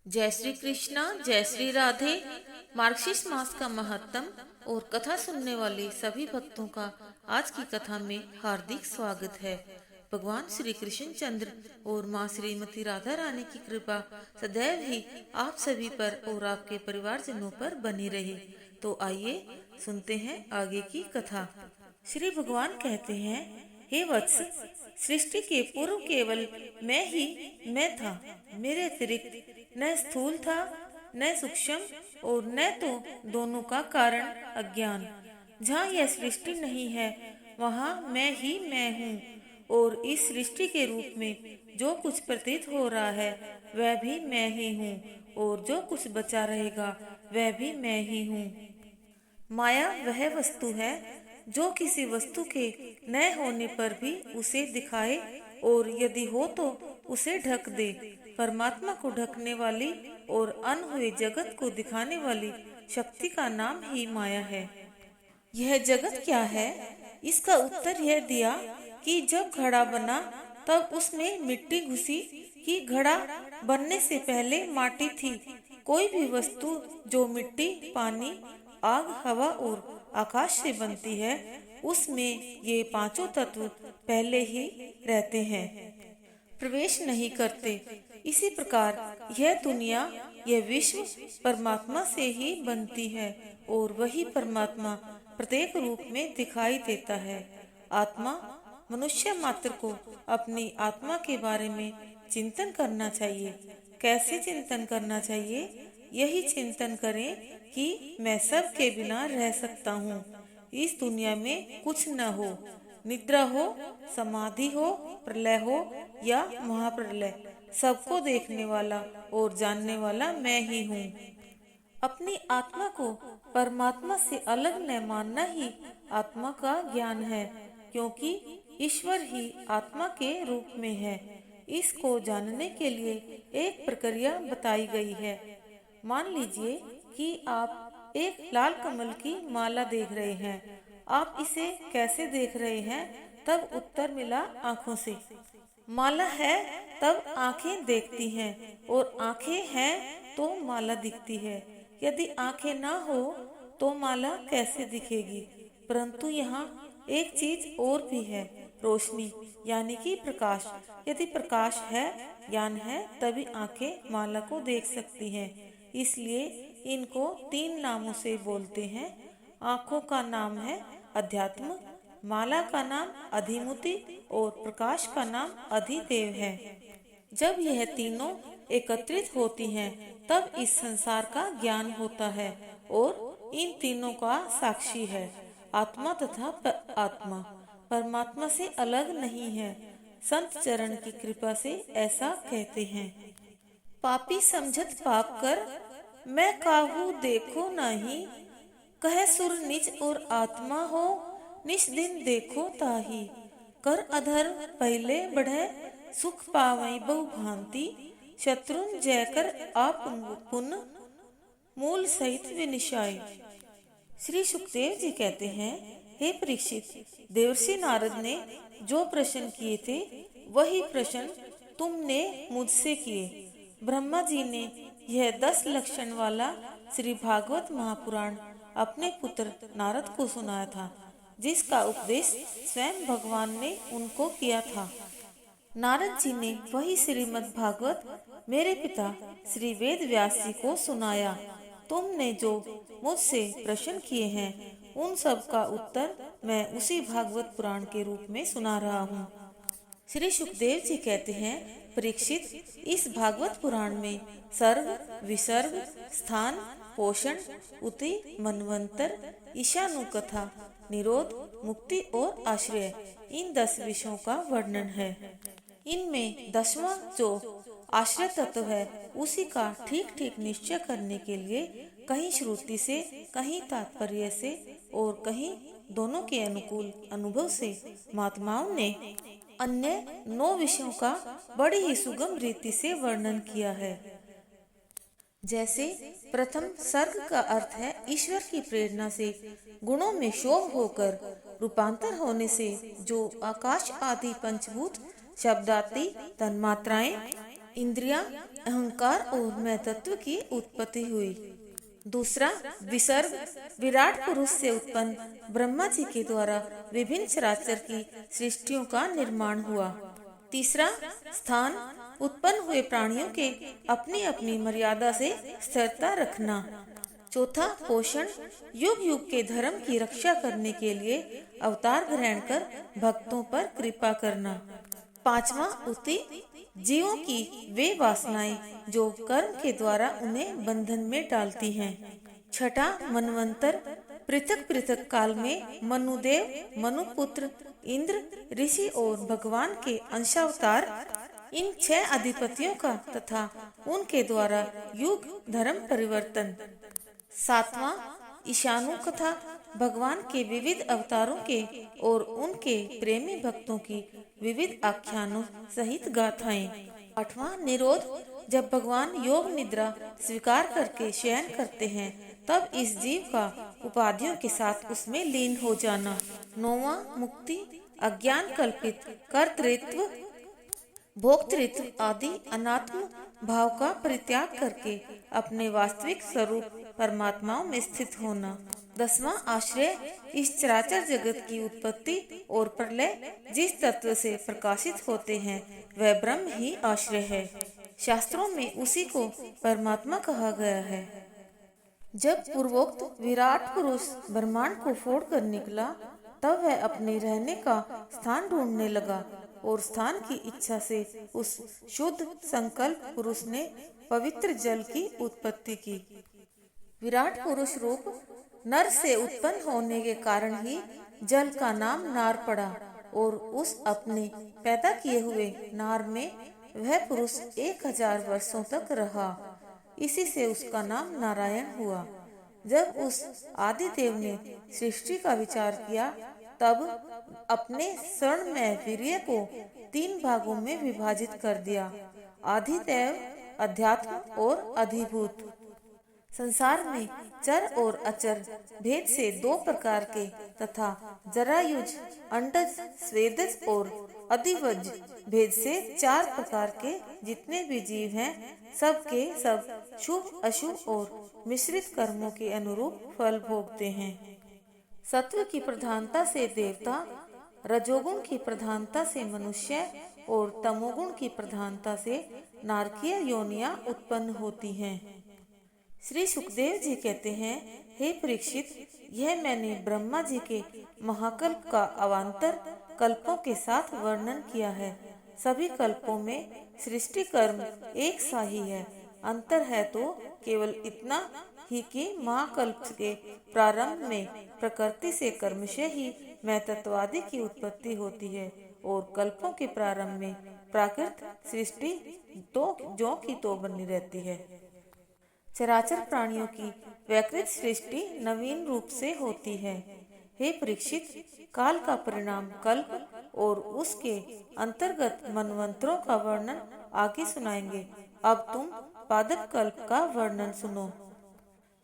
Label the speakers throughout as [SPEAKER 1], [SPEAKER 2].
[SPEAKER 1] जय श्री कृष्णा, जय श्री राधे। मार्गशीर्ष मास का महत्तम और कथा सुनने वाले सभी भक्तों का आज की कथा में हार्दिक स्वागत है। भगवान श्री कृष्ण चंद्र और माँ श्रीमती राधा रानी की कृपा सदैव ही आप सभी पर और आपके परिवारजनों पर बनी रहे। तो आइए सुनते हैं आगे की कथा। श्री भगवान कहते हैं, हे वत्स, सृष्टि के पूर्व केवल मैं था। मेरे अतिरिक्त न स्थूल था, न सूक्ष्म और न तो दोनों का कारण अज्ञान। जहाँ यह सृष्टि नहीं है वहाँ मैं ही मैं हूँ, और इस सृष्टि के रूप में जो कुछ प्रतीत हो रहा है वह भी मैं ही हूँ, और जो कुछ बचा रहेगा वह भी मैं ही हूँ। माया वह वस्तु है जो किसी वस्तु के न होने पर भी उसे दिखाए और यदि हो तो उसे ढक दे। परमात्मा को ढकने वाली और अन हुए जगत को दिखाने वाली शक्ति का नाम ही माया है। यह जगत क्या है? इसका उत्तर यह दिया कि जब घड़ा बना तब उसमें मिट्टी घुसी कि घड़ा बनने से पहले माटी थी। कोई भी वस्तु जो मिट्टी, पानी, आग, हवा और आकाश से बनती है उसमें ये पांचों तत्व पहले ही रहते हैं, प्रवेश नहीं करते। इसी प्रकार यह दुनिया, यह विश्व परमात्मा से ही बनती है और वही परमात्मा प्रत्येक रूप में दिखाई देता है। आत्मा मनुष्य मात्र को अपनी आत्मा के बारे में चिंतन करना चाहिए। कैसे चिंतन करना चाहिए? यही चिंतन करें कि मैं सब के बिना रह सकता हूँ। इस दुनिया में कुछ न हो, निद्रा हो, समाधि हो, प्रलय हो या महाप्रलय, सबको देखने वाला और जानने वाला मैं ही हूँ। अपनी आत्मा को परमात्मा से अलग न मानना ही आत्मा का ज्ञान है, क्योंकि ईश्वर ही आत्मा के रूप में है। इसको जानने के लिए एक प्रक्रिया बताई गई है। मान लीजिए कि आप एक लाल कमल की माला देख रहे हैं। आप इसे कैसे देख रहे हैं? तब उत्तर मिला, आँखों से। माला है तब आँखें देखती हैं, और आँखें हैं तो माला दिखती है। यदि आँखें ना हो तो माला कैसे दिखेगी? परंतु यहाँ एक चीज और भी है, रोशनी यानी कि प्रकाश। यदि प्रकाश है, ज्ञान है, तभी आँखें माला को देख सकती हैं। इसलिए इनको तीन नामों से बोलते हैं। आँखों का नाम है अध्यात्म, माला का नाम अधिमुति और प्रकाश का नाम अधिदेव है। जब यह तीनों एकत्रित होती हैं तब इस संसार का ज्ञान होता है, और इन तीनों का साक्षी है आत्मा तथा आत्मा परमात्मा से अलग नहीं है। संत चरण की कृपा से ऐसा कहते हैं। पापी समझत पाप कर, मैं काहू देखो नहीं। कह सुर निज और आत्मा हो, निज दिन देखो ताही। कर अधर पहले बढ़े, सुख पावई बहु भांति। शत्रुन जय कर आप पुन, मूल सहित विनिशाय। श्री सुखदेव जी कहते हैं, हे परीक्षित, देवर्षि नारद ने जो प्रश्न किए थे वही प्रश्न तुमने मुझसे किए। ब्रह्मा जी ने यह 10 लक्षण वाला श्री भागवत महापुराण अपने पुत्र नारद को सुनाया था, जिसका उपदेश स्वयं भगवान ने उनको किया था। नारद जी ने वही श्रीमद् भागवत मेरे पिता श्री वेद व्यास जी को सुनाया। तुमने जो मुझसे प्रश्न किए हैं उन सब का उत्तर मैं उसी भागवत पुराण के रूप में सुना रहा हूँ। श्री सुखदेव जी कहते हैं, परीक्षित, इस भागवत पुराण में सर्ग, विसर्ग, स्थान, पोषण, उति, मनवंतर, ईशानुकथा, निरोध, मुक्ति और आश्रय, इन 10 विषयों का वर्णन है। इनमें 10वां जो आश्रय तत्व है उसी का ठीक ठीक निश्चय करने के लिए कहीं श्रुति से, कहीं तात्पर्य से और कहीं दोनों के अनुकूल अनुभव से महात्माओं ने अन्य 9 विषयों का बड़ी ही सुगम रीति से वर्णन किया है। जैसे प्रथम सर्ग का अर्थ है ईश्वर की प्रेरणा से गुणों में शोभ होकर रूपांतर होने से जो आकाश आदि पंचभूत, शब्दादि तन्मात्राएं, इंद्रियां, अहंकार और मैं तत्व की उत्पत्ति हुई। दूसरा, विसर्ग विराट पुरुष से उत्पन्न ब्रह्मा जी के द्वारा विभिन्न चराचर की सृष्टियों का निर्माण हुआ। तीसरा, स्थान उत्पन्न हुए प्राणियों के अपनी अपनी मर्यादा से स्थिरता रखना। चौथा, पोषण युग युग के धर्म की रक्षा करने के लिए अवतार ग्रहण कर भक्तों पर कृपा करना। पांचवा, उति जीवों की वे वासनाएं जो कर्म के द्वारा उन्हें बंधन में डालती हैं। छठा, मनवंतर पृथक पृथक काल में मनुदेव, मनुपुत्र, इंद्र, ऋषि और भगवान के अंशावतार, इन 6 अधिपतियों का तथा उनके द्वारा युग धर्म परिवर्तन। सातवां, ईशानु कथा भगवान के विविध अवतारों के और उनके प्रेमी भक्तों की विविध आख्यानों सहित गाथाएं। आठवां, निरोध जब भगवान योग निद्रा स्वीकार करके शयन करते हैं तब इस जीव का उपाधियों के साथ उसमें लीन हो जाना। नौवां, मुक्ति अज्ञान कल्पित कर्तृत्व, भोक्तृत्व आदि अनात्म भाव का परित्याग करके अपने वास्तविक स्वरूप परमात्माओं में स्थित होना। 10वां, आश्रय इस चराचर जगत की उत्पत्ति और प्रलय जिस तत्व से प्रकाशित होते हैं वह ब्रह्म ही आश्रय है। शास्त्रों में उसी को परमात्मा कहा गया है। जब पूर्वोक्त विराट पुरुष ब्रह्मांड को फोड़ कर निकला तब वह अपने रहने का स्थान ढूंढने लगा और स्थान की इच्छा से उस शुद्ध संकल्प पुरुष ने पवित्र जल की उत्पत्ति की। विराट पुरुष रूप नर से उत्पन्न होने के कारण ही जल का नाम नार पड़ा और उस अपने पैदा किए हुए नार में वह पुरुष 1000 वर्षों तक रहा। इसी से उसका नाम नारायण हुआ। जब उस आदिदेव ने सृष्टि का विचार किया तब अपने स्वर्णमय वीर्य को 3 भागों में विभाजित कर दिया, आदिदेव, अध्यात्म और अधिभूत। संसार में चर और अचर भेद से 2 प्रकार के तथा जरायुज, अंडज, स्वेदज और अधिवज भेद से 4 प्रकार के जितने भी जीव हैं सब के सब शुभ अशुभ और मिश्रित कर्मों के अनुरूप फल भोगते हैं। सत्व की प्रधानता से देवता, रजोगुण की प्रधानता से मनुष्य और तमोगुण की प्रधानता से नारकीय योनियां उत्पन्न होती हैं। श्री सुखदेव जी कहते हैं, हे परीक्षित, यह मैंने ब्रह्मा जी के महाकल्प का अवान्तर कल्पों के साथ वर्णन किया है। सभी कल्पों में सृष्टि कर्म एक सा ही है। अंतर है तो केवल इतना ही कि महाकल्प के प्रारंभ में प्रकृति से कर्मशः ही मैं तत्वादि की उत्पत्ति होती है और कल्पों के प्रारंभ में प्राकृत सृष्टि तो जो की तो बनी रहती है। चराचर प्राणियों की वैकृत सृष्टि नवीन रूप से होती है। हे परीक्षित, काल का परिणाम कल्प और उसके अंतर्गत मनवंतरों का वर्णन आगे सुनाएंगे। अब तुम पादप कल्प का वर्णन सुनो।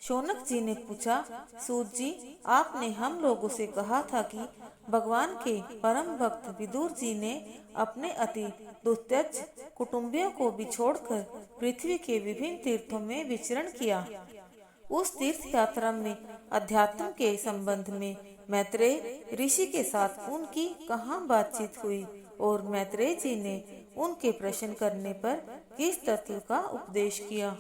[SPEAKER 1] शौनक जी ने पूछा, सूत जी, आपने हम लोगों से कहा था कि भगवान के परम भक्त विदुर जी ने अपने अति दुस्त्यज कुटुंबियों को बिछोड़कर पृथ्वी के विभिन्न तीर्थों में विचरण किया। उस तीर्थ यात्रा में अध्यात्म के संबंध में मैत्रेय ऋषि के साथ उनकी कहाँ बातचीत हुई और मैत्रेय जी ने उनके प्रश्न करने पर किस तत्व का उपदेश किया।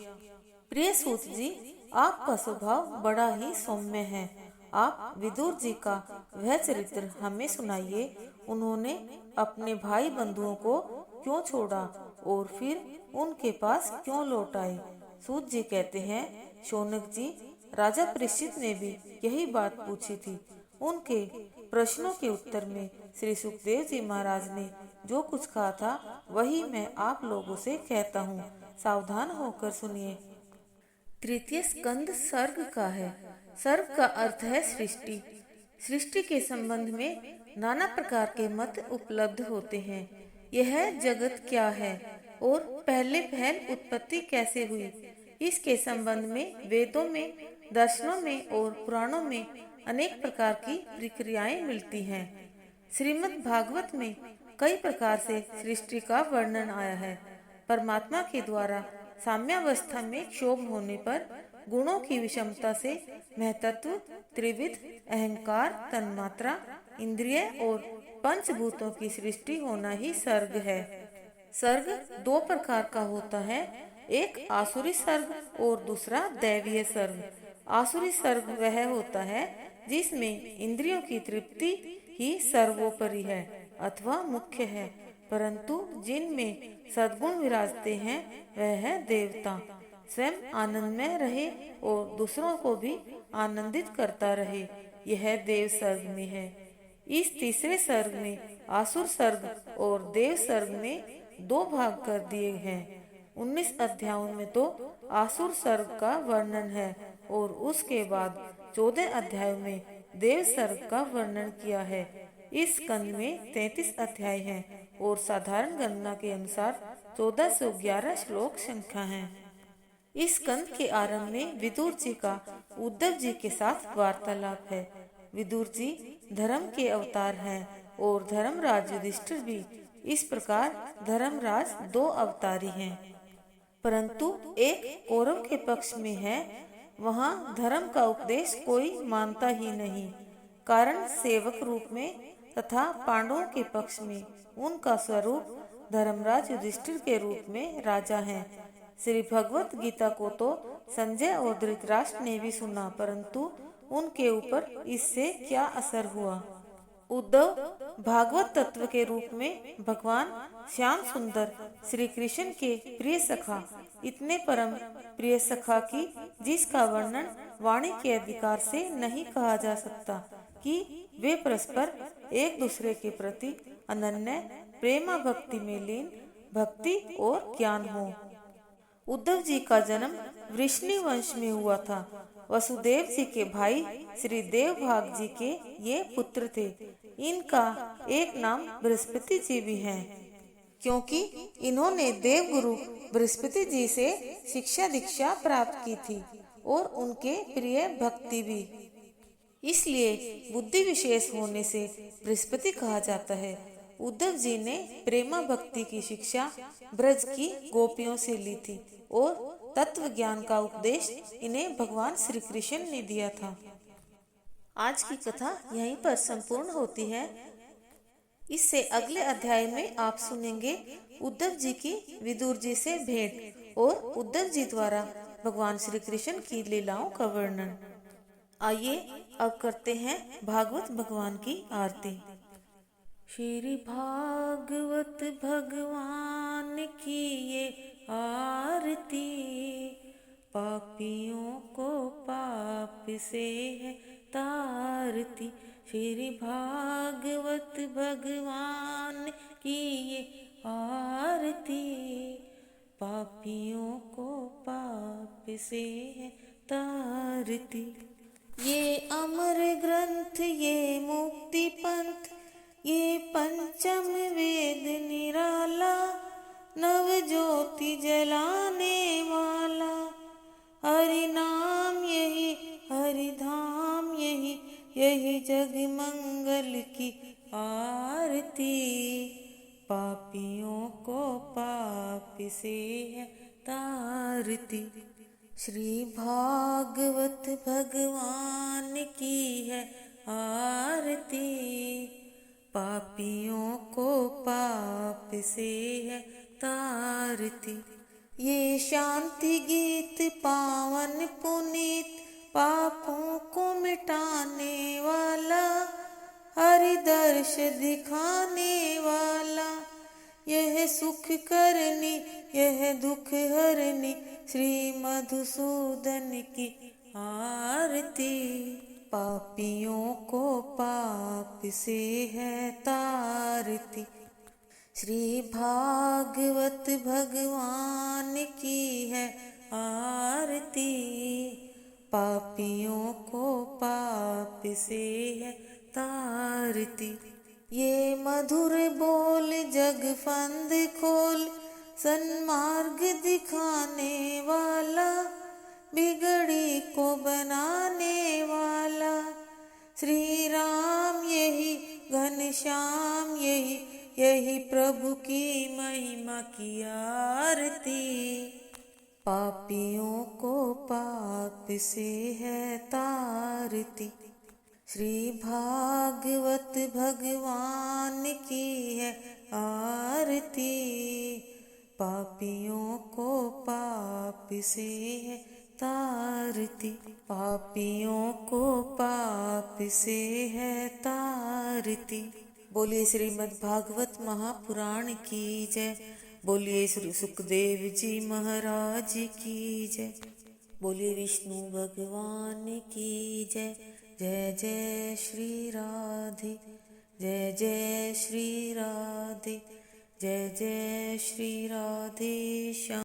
[SPEAKER 1] प्रिय सूत जी, आपका स्वभाव बड़ा ही सौम्य है। आप विदुर जी का वह चरित्र हमें सुनाइए। उन्होंने अपने भाई बंधुओं को क्यों छोड़ा और फिर उनके पास क्यों लौट आए। सूत जी कहते हैं, शौनक जी, राजा परीक्षित ने भी यही बात पूछी थी। उनके प्रश्नों के उत्तर में श्री सुखदेव जी महाराज ने जो कुछ कहा था वही मैं आप लोगों से कहता हूँ। सावधान होकर सुनिए। तृतीय स्कंद सर्ग का है। सर्ग का अर्थ है सृष्टि। सृष्टि के संबंध में नाना प्रकार के मत उपलब्ध होते हैं। यह जगत क्या है और पहले उत्पत्ति कैसे हुई, इसके संबंध में वेदों में, दर्शनों में और पुराणों में अनेक प्रकार की प्रक्रियाएं मिलती हैं। श्रीमद् भागवत में कई प्रकार से सृष्टि का वर्णन आया है। परमात्मा के द्वारा साम्यावस्था में क्षोभ होने पर गुणों की विषमता से महतत्व, त्रिविध, अहंकार, तन्मात्रा, इंद्रिय और पंचभूतों की सृष्टि होना ही सर्ग है। सर्ग दो प्रकार का होता है, एक आसुरी सर्ग और दूसरा दैवीय सर्ग। आसुरी सर्ग वह होता है जिसमें इंद्रियों की तृप्ति ही सर्वोपरि है अथवा मुख्य है, परंतु जिनमें सद्गुण विराजते हैं वह है देवता। स्वयं आनंदमय रहे और दूसरों को भी आनंदित करता रहे, यह देव सर्ग में है। इस तीसरे सर्ग में आसुर सर्ग और देव सर्ग में दो भाग कर दिए हैं। 19 अध्यायों में तो आसुर सर्ग का वर्णन है और उसके बाद 14 अध्यायों में देव सर्ग का वर्णन किया है। इस स्कंद में 33 अध्याय हैं और साधारण गणना के अनुसार 1411 श्लोक संख्या है। इस स्कंद के आरंभ में विदुर जी का उद्धव जी के साथ वार्तालाप है। विदुर जी धर्म के अवतार हैं और धर्मराज युधिष्ठिर भी। इस प्रकार धर्मराज दो अवतारी हैं, परंतु एक कौरव के पक्ष में है, वहाँ धर्म का उपदेश कोई मानता ही नहीं। कारण सेवक रूप में तथा पांडवों के पक्ष में उनका स्वरूप धर्मराज युधिष्ठिर के रूप में राजा हैं। श्री भगवत गीता को तो संजय और धृतराष्ट्र ने भी सुना, परंतु उनके ऊपर इससे क्या असर हुआ। उद्धव भागवत तत्व के रूप में भगवान श्याम सुंदर श्री कृष्ण के प्रिय सखा, इतने परम प्रिय सखा की जिसका वर्णन वाणी के अधिकार से नहीं कहा जा सकता कि वे परस्पर एक दूसरे के प्रति अनन्य प्रेमा भक्ति में लीन भक्ति और ज्ञान हो। उद्धव जी का जन्म वृष्णि वंश में हुआ था। वसुदेव जी के भाई श्री देवभाग जी के ये पुत्र थे। इनका एक नाम बृहस्पति जी भी है, क्योंकि इन्होंने देवगुरु बृहस्पति जी से शिक्षा दीक्षा प्राप्त की थी और उनके प्रिय भक्ति भी, इसलिए बुद्धि विशेष होने से बृहस्पति कहा जाता है। उद्धव जी ने प्रेमा भक्ति की शिक्षा ब्रज की गोपियों से ली थी और तत्व ज्ञान का उपदेश इन्हें भगवान श्री कृष्ण ने दिया था। आज की कथा यहीं पर संपूर्ण होती है। इससे अगले अध्याय में आप सुनेंगे उद्धव जी की विदुर जी से भेंट और उद्धव जी द्वारा भगवान श्री कृष्ण की लीलाओं का वर्णन। आइए अब करते हैं भागवत भगवान की आरती। श्री भागवत भगवान की ये आरती, पापियों को पाप से है तारती। श्री भागवत भगवान की ये आरती, पापियों को पाप से है तारती। ये अमर ग्रंथ, ये मुक्ति पंथ, ये पंचम वेद निराला, नव ज्योति जलाने वाला। हरि नाम यही, हरि धाम यही, यही जग मंगल की आरती। पापियों को पाप से है तारती। श्री भागवत भगवान की है आरती, पापियों को पाप से है तारती। ये शांति गीत पावन पुनीत, पापों को मिटाने वाला, हरि दर्श दिखाने वाला। यह सुख करनी, यह दुख हरनी, श्री मधुसूदन की आरती। पापियों को पाप से है तारती। श्री भागवत भगवान की है आरती, पापियों को पाप से है तारती। ये मधुर बोल जग फंद खोल, सन्मार्ग दिखाने वाला, बिगड़ी को बनाने वाला। श्री राम यही, घनश्याम यही, यही प्रभु की महिमा की आरती। पापियों को पाप से है तारती। श्री भागवत भगवान की है आरती। पापियों को पाप से है तारती। पापियों को पाप से है तारती। बोलिए श्रीमद् भागवत महापुराण की जय। बोलिए श्री सुखदेव जी महाराज की जय। बोलिए विष्णु भगवान की जय। जय जय श्री राधे। जय जय श्री राधे। जय जय श्री राधे श्याम।